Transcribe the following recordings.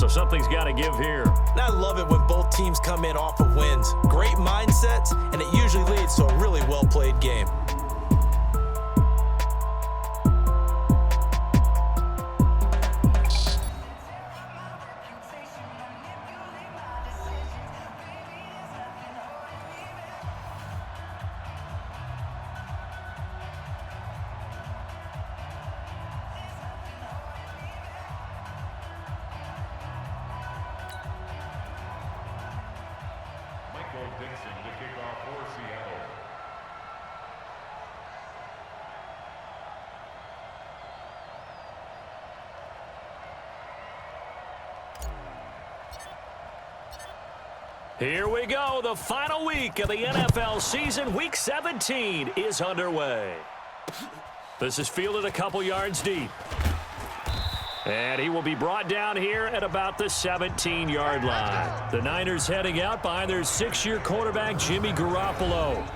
something's got to give here. And I love it when both teams come in off of wins. Great mindsets, and it usually leads to a really well-played game. To kick off for Seattle. Here we go. The final week of the NFL season. Week 17 is underway. This is fielded a couple yards deep. And he will be brought down here at about the 17-yard line. The Niners heading out behind their 6-year quarterback, Jimmy Garoppolo.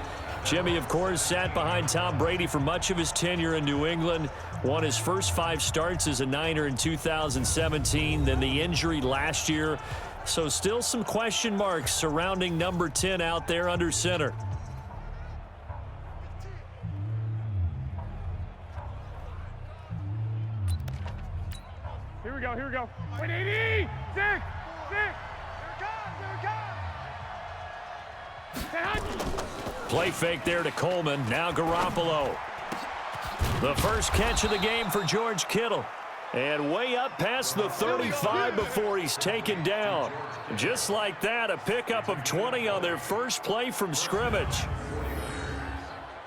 Jimmy, of course, sat behind Tom Brady for much of his tenure in New England. Won his first 5 starts as a Niner in 2017, then the injury last year. So still some question marks surrounding number 10 out there under center. Here we go, here we go. 180! 6! Here it comes! Play fake there to Coleman. Now Garoppolo. The first catch of the game for George Kittle. And way up past the 35 before he's taken down. Just like that, a pickup of 20 on their first play from scrimmage.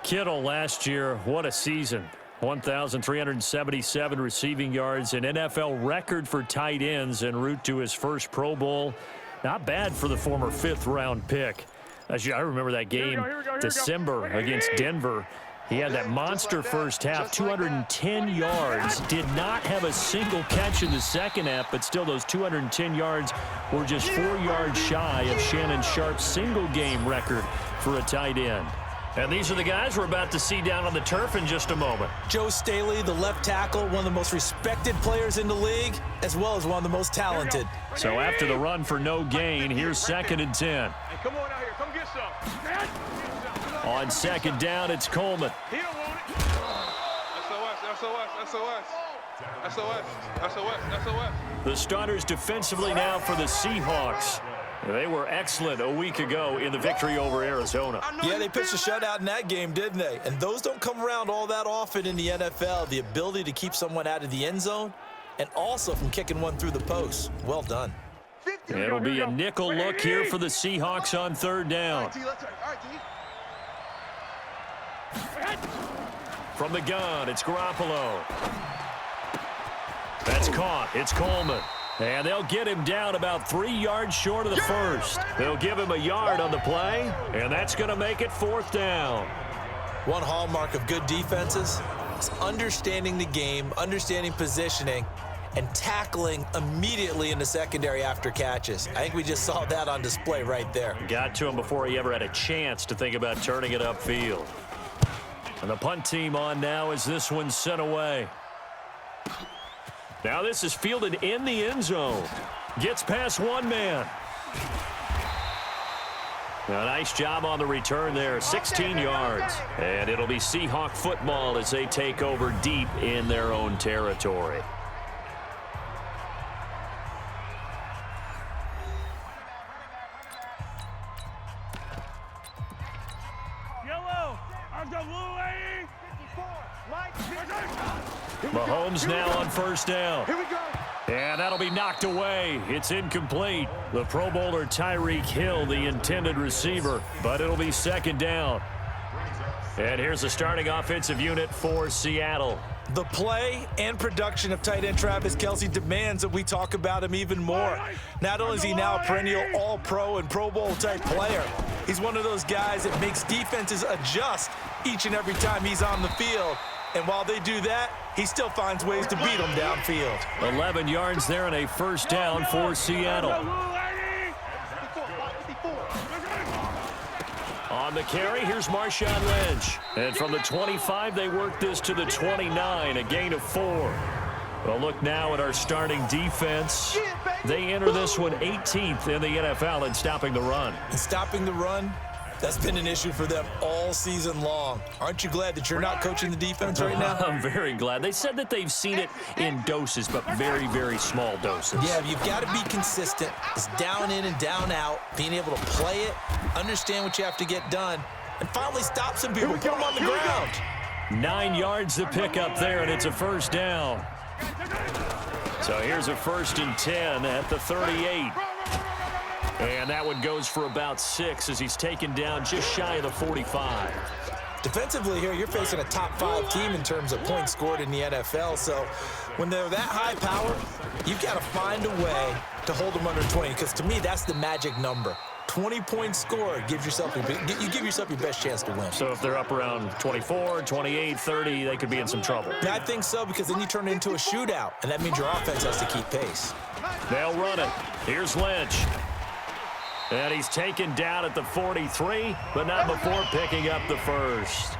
Kittle last year, what a season. 1,377 receiving yards, an NFL record for tight ends en route to his first Pro Bowl. Not bad for the former 5th-round pick. I remember that game, December against Denver. He had that monster first half, 210 yards. Did not have a single catch in the second half, but still those 210 yards were just 4 yards shy of Shannon Sharp's single-game record for a tight end. And these are the guys we're about to see down on the turf in just a moment. Joe Staley, the left tackle, one of the most respected players in the league, as well as one of the most talented. So after the run for no gain, here's 2nd and 10. Hey, come on out here. Come get some. On 2nd down, it's Coleman. He don't want it. SOS. The starters defensively now for the Seahawks. They were excellent a week ago in the victory over Arizona. Yeah, they pitched a shutout in that game, didn't they? And those don't come around all that often in the NFL. The ability to keep someone out of the end zone and also from kicking one through the post. Well done. It'll be a nickel look here for the Seahawks on 3rd down. From the gun, it's Garoppolo. That's caught. It's Coleman. And they'll get him down about 3 yards short of the first. They'll give him a yard on the play, and that's going to make it 4th down. One hallmark of good defenses is understanding the game, understanding positioning, and tackling immediately in the secondary after catches. I think we just saw that on display right there. Got to him before he ever had a chance to think about turning it upfield. And the punt team on now as this one's sent away. Now this is fielded in the end zone. Gets past one man. A nice job on the return there, 16 yards. And it'll be Seahawk football as they take over deep in their own territory. Yellow. I've got blue 80. Mahomes now on 1st down. Here we go. And that'll be knocked away. It's incomplete. The Pro Bowler Tyreek Hill, the intended receiver, but it'll be 2nd down. And here's the starting offensive unit for Seattle. The play and production of tight end Travis Kelce demands that we talk about him even more. Not only is he now a perennial all-pro and Pro Bowl type player, he's one of those guys that makes defenses adjust each and every time he's on the field. And while they do that, he still finds ways to beat them downfield. 11 yards there and a 1st down for Seattle. On the carry, here's Marshawn Lynch. And from the 25, they work this to the 29, a gain of 4. Well, look now at our starting defense. They enter this one 18th in the NFL in stopping the run. And stopping the run, that's been an issue for them all season long. Aren't you glad that you're not coaching the defense right now? I'm very glad. They said that they've seen it in doses, but very, very small doses. Yeah, you've got to be consistent. It's down in and down out, being able to play it, understand what you have to get done, and finally stop some people, put them on the ground. 9 yards to pick up there, and it's a first down. So here's a 1st and 10 at the 38. And that one goes for about 6 as he's taken down just shy of the 45. Defensively here, you're facing a top 5 team in terms of points scored in the NFL. So when they're that high power, you've got to find a way to hold them under 20, because to me, that's the magic number. 20 points scored, you give yourself your best chance to win. So if they're up around 24, 28, 30, they could be in some trouble. Yeah, I think so, because then you turn it into a shootout, and that means your offense has to keep pace. They'll run it. Here's Lynch. And he's taken down at the 43, but not before picking up the first.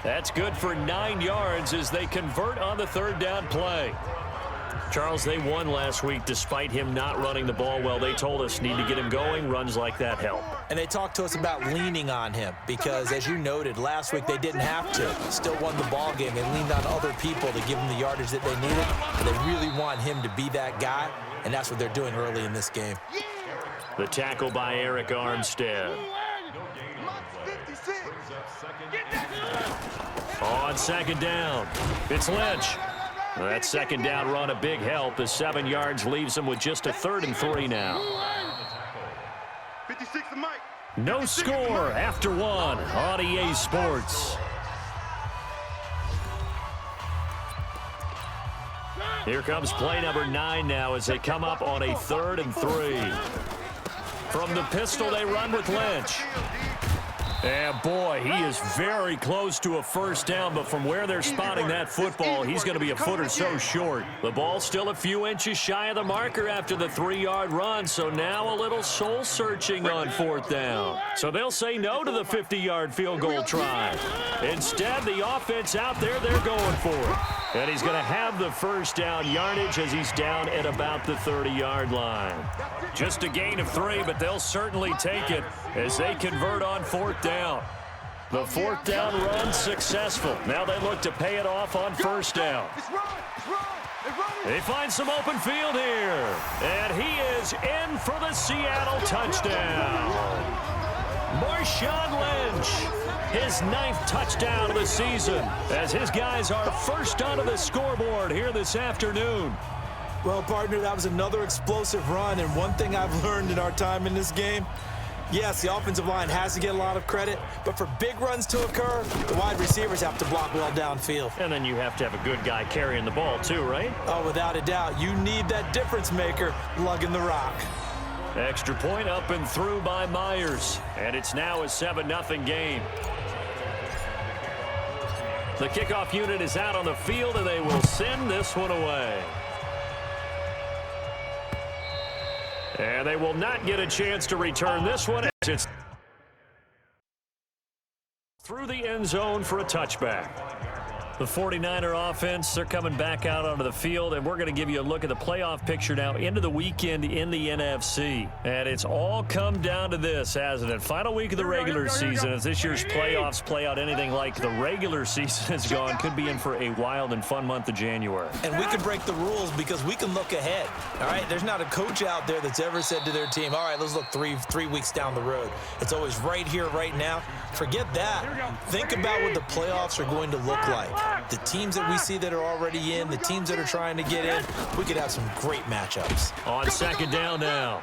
That's good for 9 yards as they convert on the 3rd down play. Charles, they won last week despite him not running the ball well. They told us need to get him going. Runs like that help. And they talked to us about leaning on him because, as you noted, last week they didn't have to. Still won the ball game. They leaned on other people to give them the yardage that they needed. But they really want him to be that guy, and that's what they're doing early in this game. The tackle by Eric Armstead. On 2nd down, it's Lynch. That 2nd down run a big help as 7 yards leaves him with just a 3rd and 3 now. No score after 1 on EA Sports. Here comes play number 9 now as they come up on a 3rd and 3. From the pistol, they run with Lynch. And boy, he is very close to a 1st down, but from where they're spotting that football, he's going to be a foot or so short. The ball's still a few inches shy of the marker after the 3-yard run, so now a little soul-searching on 4th down. So they'll say no to the 50-yard field goal try. Instead, the offense out there, they're going for it. And he's going to have the 1st down yardage as he's down at about the 30-yard line. Just a gain of 3, but they'll certainly take it as they convert on 4th down. The 4th down run successful. Now they look to pay it off on 1st down. They find some open field here. And he is in for the Seattle touchdown. Marshawn Lynch, his 9th touchdown of the season, as his guys are first onto the scoreboard here this afternoon. Well, partner, that was another explosive run, and one thing I've learned in our time in this game, yes, the offensive line has to get a lot of credit, but for big runs to occur, the wide receivers have to block well downfield. And then you have to have a good guy carrying the ball too, right? Oh, without a doubt. You need that difference maker lugging the rock. Extra point up and through by Myers, and it's now a 7-0 game. The kickoff unit is out on the field, and they will send this one away. And they will not get a chance to return this one. It's through the end zone for a touchback. The 49er offense, they're coming back out onto the field, and we're going to give you a look at the playoff picture now into the weekend in the NFC. And it's all come down to this, hasn't it? Final week of the regular season. As this year's playoffs play out anything like the regular season has gone, could be in for a wild and fun month of January. And we can break the rules because we can look ahead, all right? There's not a coach out there that's ever said to their team, all right, let's look three weeks down the road. It's always right here, right now. Forget that. Think about what the playoffs are going to look like. The teams that we see that are already in, the teams that are trying to get in, we could have some great matchups. On 2nd down now,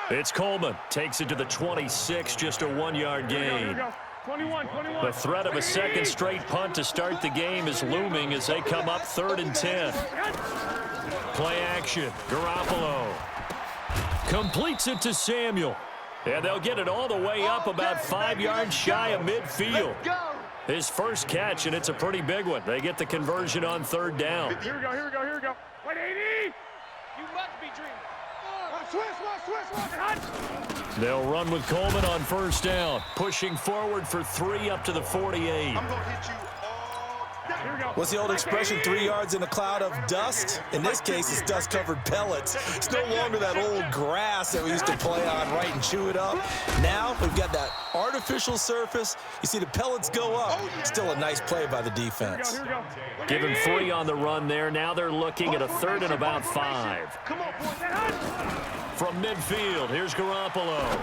it's Coleman. Takes it to the 26, just a 1-yard gain. 21. The threat of a second straight punt to start the game is looming as they come up 3rd and 10. Play action, Garoppolo completes it to Samuel. And they'll get it all the way up about 5 yards shy of midfield. His first catch, and it's a pretty big one. They get the conversion on 3rd down. Here we go. Wait, 80! You must be dreaming. Switch. They'll run with Coleman on 1st down. Pushing forward for 3 up to the 48. I'm going to hit you all. What's the old expression, 3 yards in a cloud of dust? In this case, it's dust-covered pellets. It's no longer that old grass that we used to play on, right, and chew it up. Now we've got that artificial surface. You see the pellets go up. Still a nice play by the defense. Here we go. Give him 3 on the run there. Now they're looking at a 3rd and about 5. Come on, boys. From midfield, here's Garoppolo.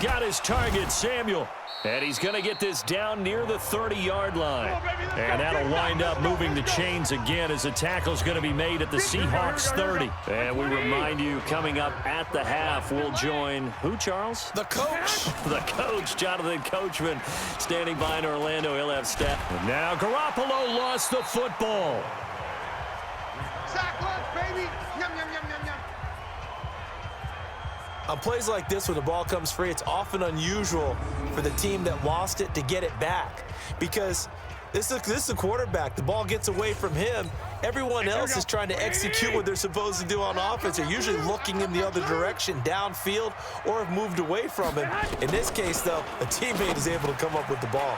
Got his target, Samuel. And he's going to get this down near the 30-yard line. And that'll wind up moving the chains again as the tackle's going to be made at the Seahawks 30. And we remind you, coming up at the half, we'll join who, Charles? The coach. The coach, Jonathan Coachman, standing by in Orlando. He'll have stat. And now Garoppolo lost the football. Sack lunch, baby. Yum, yum, yum, yum, yum. On plays like this where the ball comes free, it's often unusual for the team that lost it to get it back because this is a quarterback. The ball gets away from him. Everyone else is trying to execute what they're supposed to do on offense. They're usually looking in the other direction, downfield, or have moved away from him. In this case, though, a teammate is able to come up with the ball.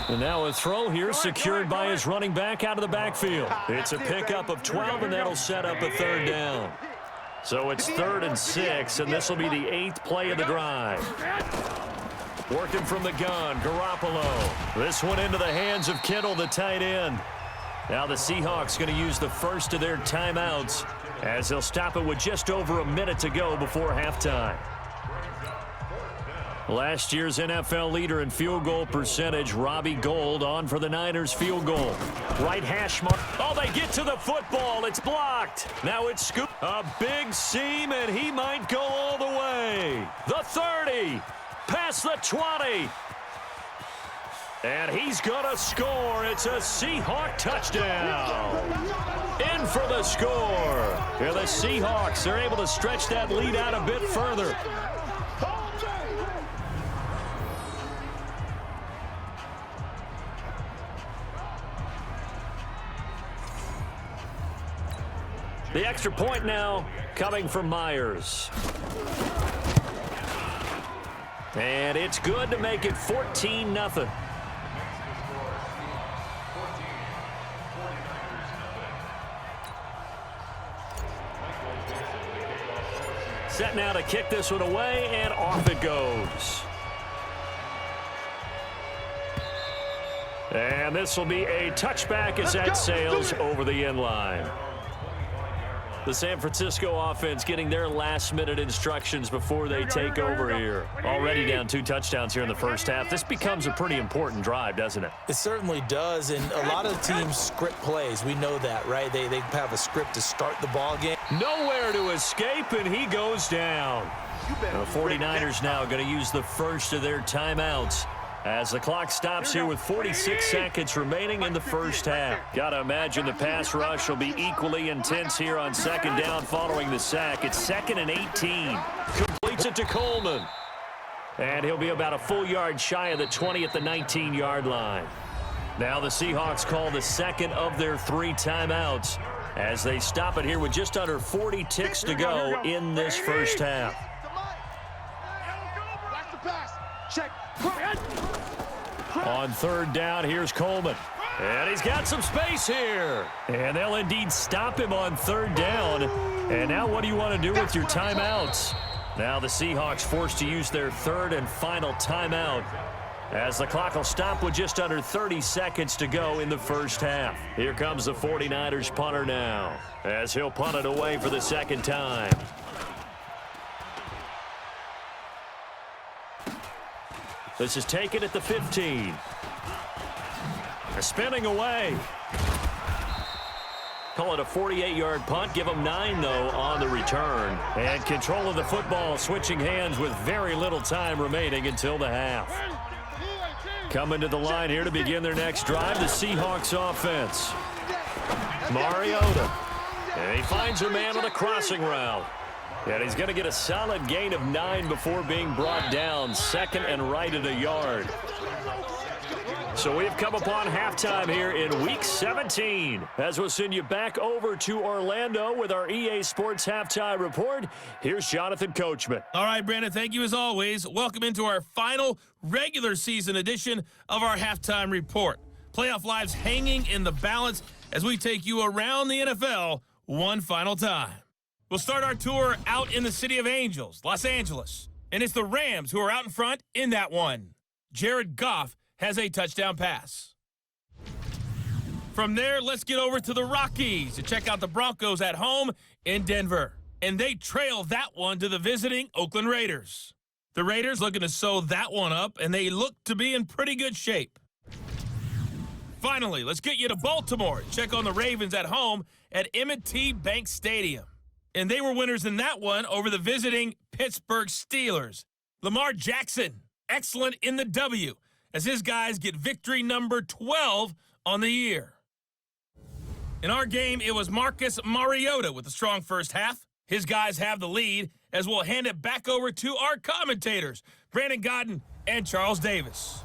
And now a throw here secured by his running back out of the backfield. It's a pickup of 12, and that'll set up a 3rd down. So it's 3rd and 6, and this will be the 8th play of the drive. Working from the gun, Garoppolo. This one into the hands of Kittle, the tight end. Now the Seahawks going to use the first of their timeouts as they'll stop it with just over a minute to go before halftime. Last year's NFL leader in field goal percentage, Robbie Gould, on for the Niners field goal. Right hash mark. Oh, they get to the football. It's blocked. Now it's scooped. A big seam, and he might go all the way. The 30. Past the 20. And he's going to score. It's a Seahawk touchdown. In for the score. Here the Seahawks are able to stretch that lead out a bit further. The extra point now coming from Myers. And it's good to make it 14-0. Set now to kick this one away, and off it goes. And this will be a touchback as that sails over the end line. The San Francisco offense getting their last-minute instructions before they take over here. Already down 2 touchdowns here in the first half. This becomes a pretty important drive, doesn't it? It certainly does, and a lot of teams script plays. We know that, right? They have a script to start the ball game. Nowhere to escape, and he goes down. The 49ers now going to use the first of their timeouts as the clock stops here with 46 seconds remaining in the first half. Got to imagine the pass rush will be equally intense here on 2nd down following the sack. It's 2nd and 18. Completes it to Coleman. And he'll be about a full yard shy of the 20 at the 19-yard line. Now the Seahawks call the 2nd of their 3 timeouts as they stop it here with just under 40 ticks to go in this first half. Watch the pass. Check. On 3rd down, here's Coleman. And he's got some space here. And they'll indeed stop him on 3rd down. And now what do you want to do with your timeouts? Now the Seahawks forced to use their 3rd and final timeout as the clock will stop with just under 30 seconds to go in the first half. Here comes the 49ers punter now as he'll punt it away for the 2nd time. This is taken at the 15. They're spinning away. Call it a 48-yard punt. Give them 9, though, on the return. And control of the football, switching hands with very little time remaining until the half. Coming to the line here to begin their next drive, the Seahawks offense. Mariota. And he finds a man on a crossing route. And he's going to get a solid gain of 9 before being brought down. 2nd and right at a yard. So we've come upon halftime here in Week 17. As we'll send you back over to Orlando with our EA Sports Halftime Report, here's Jonathan Coachman. All right, Brandon, thank you as always. Welcome into our final regular season edition of our Halftime Report. Playoff lives hanging in the balance as we take you around the NFL one final time. We'll start our tour out in the City of Angels, Los Angeles. And it's the Rams who are out in front in that one. Jared Goff has a touchdown pass. From there, let's get over to the Rockies to check out the Broncos at home in Denver. And they trail that one to the visiting Oakland Raiders. The Raiders looking to sew that one up, and they look to be in pretty good shape. Finally, let's get you to Baltimore. Check on the Ravens at home at M&T Bank Stadium. And they were winners in that one over the visiting Pittsburgh Steelers. Lamar Jackson, excellent in the W, as his guys get victory number 12 on the year. In our game, it was Marcus Mariota with a strong first half. His guys have the lead, as we'll hand it back over to our commentators, Brandon Godden and Charles Davis.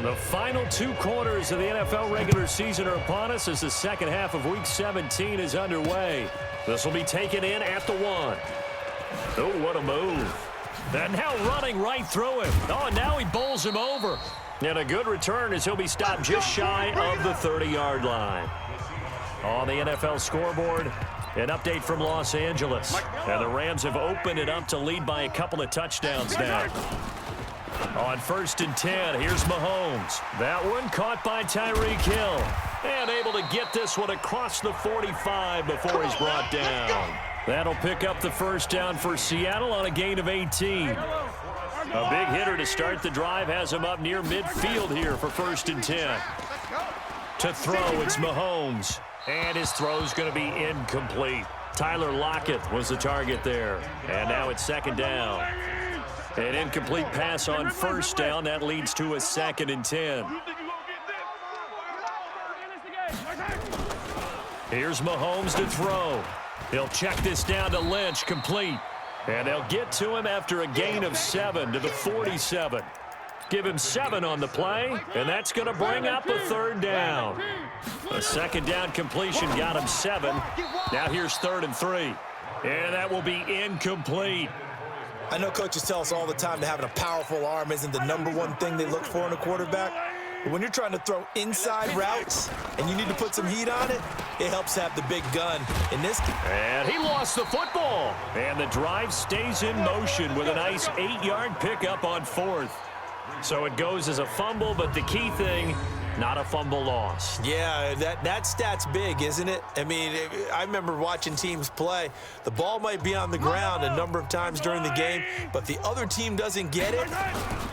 The final 2 quarters of the NFL regular season are upon us as the second half of Week 17 is underway. This will be taken in at the 1. Oh, what a move. And now running right through him. Oh, and now he bowls him over. And a good return as he'll be stopped just shy of the 30-yard line. On the NFL scoreboard, an update from Los Angeles. And the Rams have opened it up to lead by a couple of touchdowns now. On 1st and 10, here's Mahomes. That one caught by Tyreek Hill. And able to get this one across the 45 before he's brought down. That'll pick up the first down for Seattle on a gain of 18. A big hitter to start the drive has him up near midfield here for 1st and 10. To throw, it's Mahomes. And his throw's going to be incomplete. Tyler Lockett was the target there. And now it's 2nd down. An incomplete pass on 1st down. That leads to a 2nd and 10. Here's Mahomes to throw. He'll check this down to Lynch, complete. And they'll get to him after a gain of 7 to the 47. Give him 7 on the play, and that's going to bring up a 3rd down. A 2nd down completion got him 7. Now here's 3rd and 3. And that will be incomplete. I know coaches tell us all the time that having a powerful arm isn't the #1 thing they look for in a quarterback. But when you're trying to throw inside routes and you need to put some heat on it, it helps have the big gun in this game. And he lost the football. And the drive stays in motion with a nice 8-yard pickup on 4th. So it goes as a fumble, but the key thing, not a fumble loss. Yeah, that stat's big, isn't it? I mean, I remember watching teams play. The ball might be on the ground a number of times during the game, but the other team doesn't get it.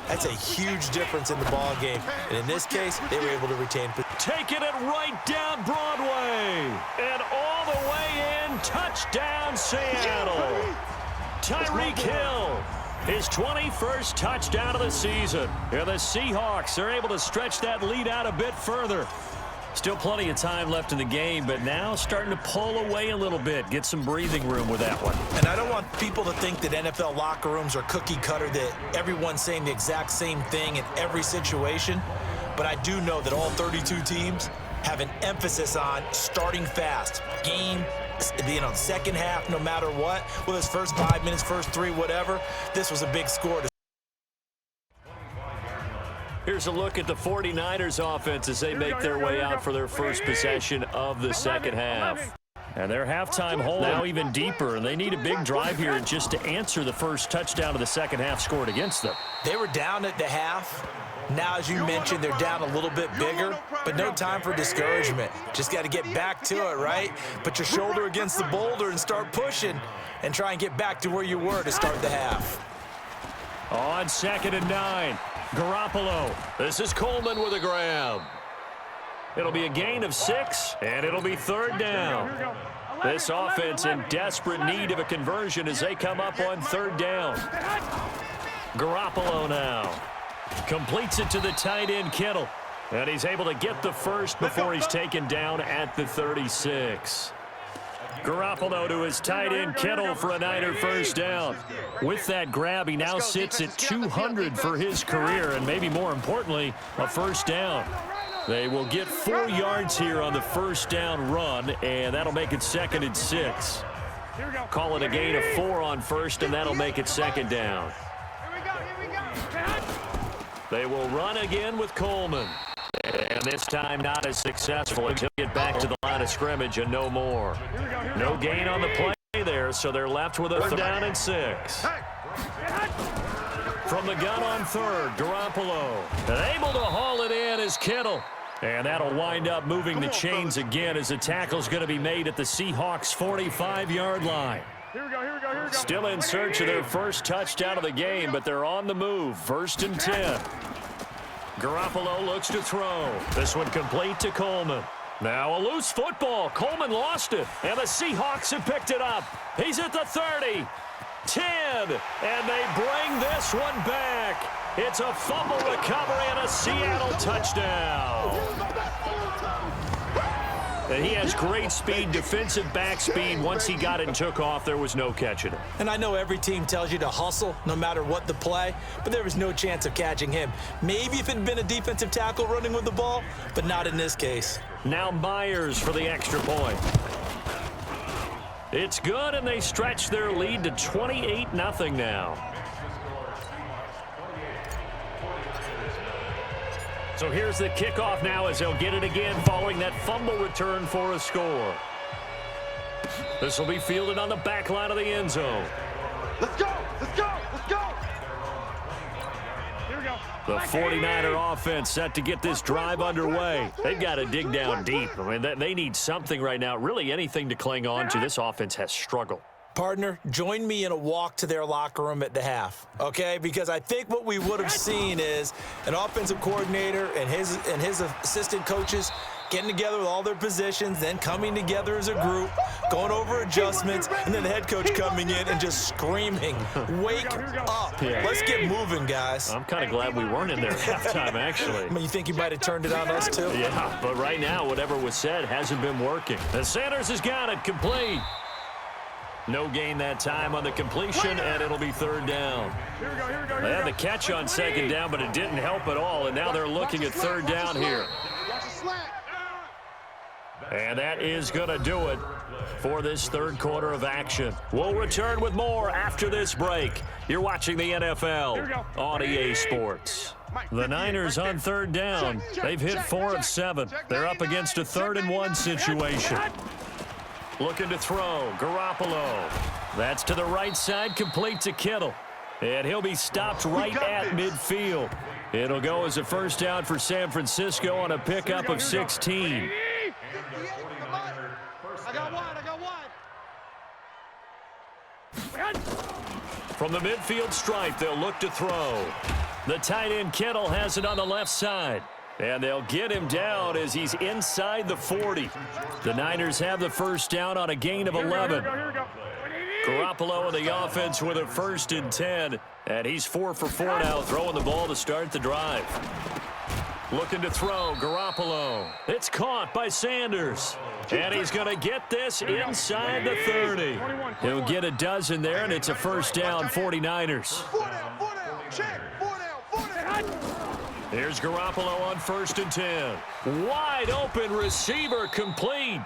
That's a huge difference in the ball game. And in this case, they were able to retain. Taking it right down Broadway. And all the way in, touchdown Seattle. Tyreek Hill. His 21st touchdown of the season. And the Seahawks are able to stretch that lead out a bit further. Still plenty of time left in the game, but now starting to pull away a little bit. Get some breathing room with that one. And I don't want people to think that NFL locker rooms are cookie cutter, that everyone's saying the exact same thing in every situation. But I do know that all 32 teams have an emphasis on starting fast. Game, second half, no matter what. Whether it's first 5 minutes, first 3, whatever. This was a big score. Here's a look at the 49ers offense as they make their way out for their first possession of the second half. And their halftime hole now even deeper, and they need a big drive here just to answer the first touchdown of the second half scored against them. They were down at the half. Now, as you mentioned, they're down a little bit bigger, but no time for discouragement. Just got to get back to it, right? Put your shoulder against the boulder and start pushing and try and get back to where you were to start the half. On 2nd and 9, Garoppolo. This is Coleman with a grab. It'll be a gain of 6, and it'll be 3rd down. This offense in desperate need of a conversion as they come up on 3rd down. Garoppolo now. Completes it to the tight end, Kittle. And he's able to get the first before he's taken down at the 36. Garoppolo to his tight end, Kittle, for a Niner first down. With that grab, he now sits at 200 for his career, and maybe more importantly, a first down. They will get 4 yards here on the first down run, and that'll make it 2nd and 6. Call it a gain of 4 on 1st, and that'll make it 2nd down. They will run again with Coleman. And this time not as successful until they get back to the line of scrimmage and no more. No gain on the play there, so they're left with a 3rd down and 6. From the gun on 3rd, Garoppolo. And able to haul it in is Kittle. And that'll wind up moving the chains again as the tackle's going to be made at the Seahawks' 45-yard line. Here we go. Still in search of their first touchdown of the game, but they're on the move. 1st and 10. Garoppolo looks to throw. This one complete to Coleman. Now a loose football. Coleman lost it, and the Seahawks have picked it up. He's at the 30, 10, and they bring this one back. It's a fumble recovery and a Seattle touchdown. And he has great speed, defensive back speed. Once he got it and took off, there was no catching him. And I know every team tells you to hustle no matter what the play, but there was no chance of catching him. Maybe if it had been a defensive tackle running with the ball, but not in this case. Now Myers for the extra point. It's good, and they stretch their lead to 28-0 now. So here's the kickoff now as they'll get it again following that fumble return for a score. This will be fielded on the back line of the end zone. Let's go! Here we go. The 49er offense set to get this drive underway. They've got to dig down deep. I mean, they need something right now. Really anything to cling on to. This offense has struggled. Partner, join me in a walk to their locker room at the half, okay? Because I think what we would have seen is an offensive coordinator and his assistant coaches getting together with all their positions, then coming together as a group, going over adjustments, and then the head coach coming in and just screaming, "Wake up. Yeah. Let's get moving, guys." I'm kind of glad we weren't in there at halftime, actually. I mean, you think you might have turned it on us, too? Yeah, but right now, whatever was said hasn't been working. And Sanders has got it complete. No gain that time on the completion, and it'll be 3rd down. Here we go. They had the catch on 2nd down, but it didn't help at all, and now they're looking at 3rd down here. Watch the slack. And that is going to do it for this 3rd quarter of action. We'll return with more after this break. You're watching the NFL on EA Sports. The Niners on 3rd down. They've hit 4 of 7. They're up against a 3rd and 1 situation. Looking to throw, Garoppolo. That's to the right side, complete to Kittle. And he'll be stopped right at midfield. It'll go as a 1st down for San Francisco on a pickup of 16. I got wide. From the midfield stripe, they'll look to throw. The tight end Kittle has it on the left side. And they'll get him down as he's inside the 40. The Niners have the 1st down on a gain of 11. Garoppolo and the offense with a 1st and 10. And he's 4 for 4 now, throwing the ball to start the drive. Looking to throw, Garoppolo. It's caught by Sanders. And he's going to get this inside the 30. He'll get a dozen there, and it's a 1st down, 49ers. 4 down. Check. 4 down. Here's Garoppolo on 1st and 10. Wide open receiver complete.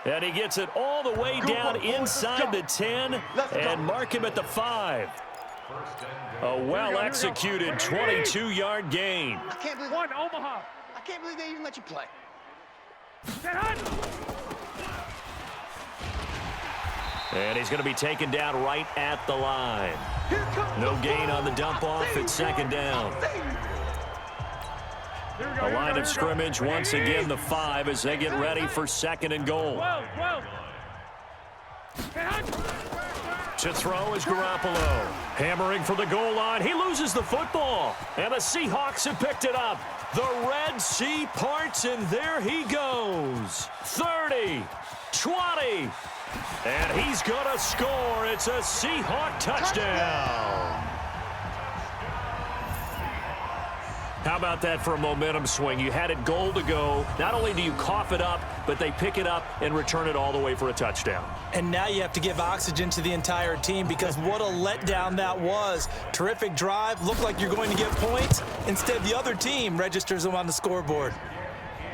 And he gets it all the way down inside the 10 and mark him at the 5. A well-executed 22-yard gain. I can't believe Omaha. I can't believe they even let you play. And he's going to be taken down right at the line. No gain on the dump-off at 2nd down. A line of scrimmage once again, the 5, as they get ready for 2nd and goal. To throw is Garoppolo. Hammering for the goal line. He loses the football. And the Seahawks have picked it up. The Red Sea parts, and there he goes. 30, 20, and he's going to score. It's a Seahawk touchdown. How about that for a momentum swing? You had it goal to go. Not only do you cough it up, but they pick it up and return it all the way for a touchdown. And now you have to give oxygen to the entire team because what a letdown that was. Terrific drive. Looked like you're going to get points. Instead, the other team registers them on the scoreboard.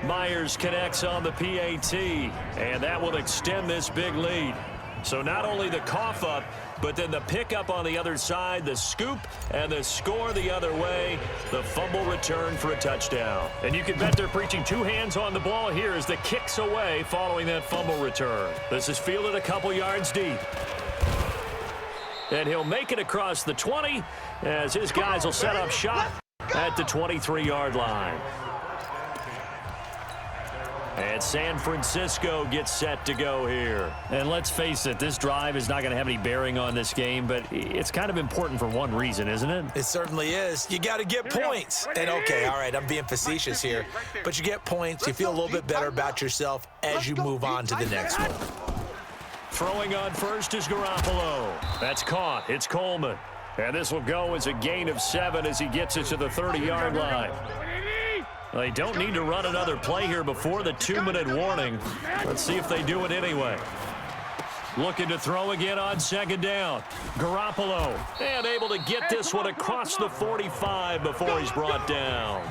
Myers connects on the PAT, and that will extend this big lead. So not only the cough up, but then the pickup on the other side, the scoop, and the score the other way, the fumble return for a touchdown. And you can bet they're preaching two hands on the ball here as the kick's away following that fumble return. This is fielded a couple yards deep. And he'll make it across the 20 as his guys will set up shop at the 23-yard line. And San Francisco gets set to go here. And let's face it, this drive is not going to have any bearing on this game, but it's kind of important for one reason, isn't it? It certainly is. You got to get points. And okay, all right, I'm being facetious here, but you get points. You feel a little bit better about yourself as you move on to the next one. Throwing on first is Garoppolo. That's caught. It's Coleman. And this will go as a gain of 7 as he gets it to the 30-yard line. They don't need to run another play here before the 2-minute warning. Let's see if they do it anyway. Looking to throw again on second down. Garoppolo, and able to get this one across the 45 before he's brought down.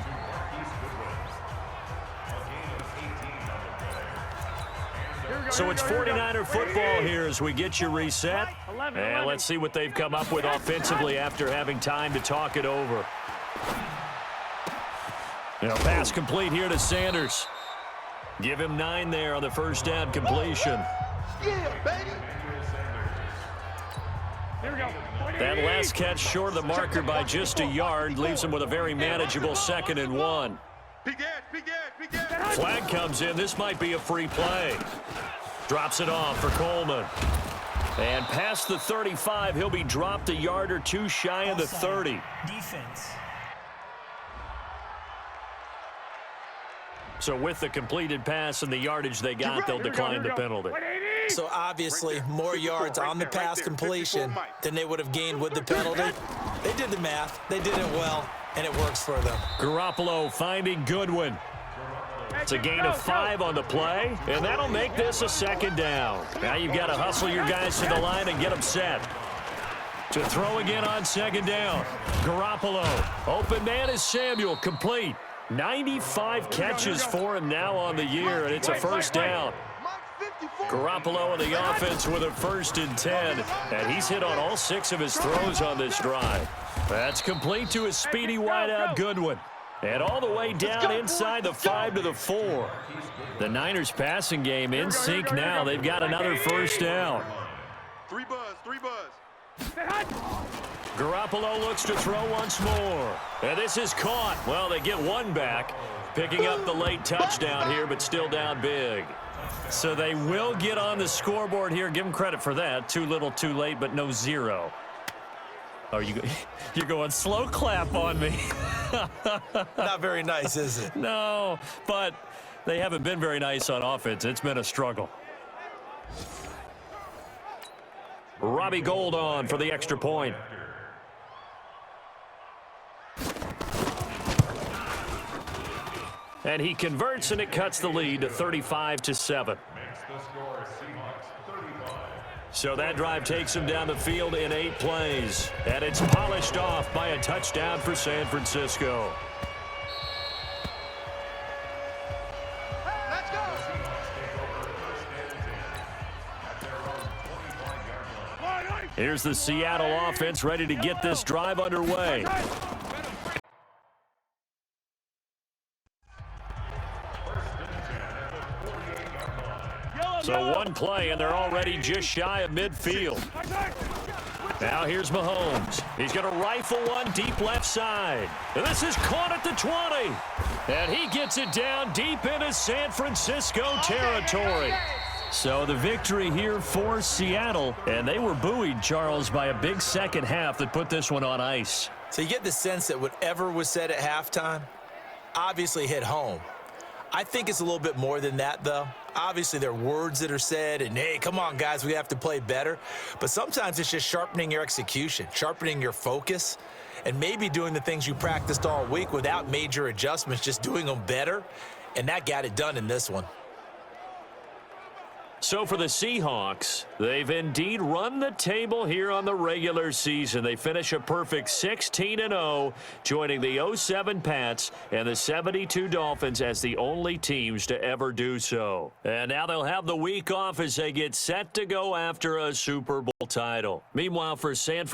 So it's 49er football here as we get you reset. And let's see what they've come up with offensively after having time to talk it over. Pass complete here to Sanders. Give him 9 there on the first down completion. That last catch short of the marker by just a yard leaves him with a very manageable 2nd and 1. Flag comes in. This might be a free play. Drops it off for Coleman. And past the 35, he'll be dropped a yard or two shy of the 30. Defense. So with the completed pass and the yardage they got, they'll decline the penalty. So obviously, more yards on the pass completion than they would have gained with the penalty. They did the math. They did it well, and it works for them. Garoppolo finding Goodwin. It's a gain of 5 on the play, and that'll make this a 2nd down. Now you've got to hustle your guys to the line and get them set. To throw again on 2nd down. Garoppolo. Open man is Samuel, complete. 95 catches for him now on the year, and it's a first down. Garoppolo and the offense with a 1st and 10, and he's hit on all 6 of his throws on this drive. That's complete to his speedy wideout Goodwin. And all the way down inside the 5 to the 4. The Niners passing game in sync now. They've got another first down. 3 buzz. Garoppolo looks to throw once more. And this is caught. Well, they get 1 back, picking up the late touchdown here, but still down big. So they will get on the scoreboard here. Give them credit for that. Too little, too late, but no 0. Oh, you're going slow clap on me. Not very nice, is it? No, but they haven't been very nice on offense. It's been a struggle. Robbie Gould on for the extra point. And he converts, and it cuts the lead to 35-7. So that drive takes him down the field in 8 plays. And it's polished off by a touchdown for San Francisco. Let's go. Here's the Seattle offense ready to get this drive underway. So 1 play, and they're already just shy of midfield. Now here's Mahomes. He's going to rifle one deep left side. And this is caught at the 20. And he gets it down deep into San Francisco territory. So the victory here for Seattle. And they were buoyed, Charles, by a big second half that put this one on ice. So you get the sense that whatever was said at halftime obviously hit home. I think it's a little bit more than that, though. Obviously, there are words that are said, and, hey, come on, guys, we have to play better. But sometimes it's just sharpening your execution, sharpening your focus, and maybe doing the things you practiced all week without major adjustments, just doing them better. And that got it done in this one. So for the Seahawks, they've indeed run the table here on the regular season. They finish a perfect 16-0, joining the 07 Pats and the 72 Dolphins as the only teams to ever do so. And now they'll have the week off as they get set to go after a Super Bowl title. Meanwhile, for San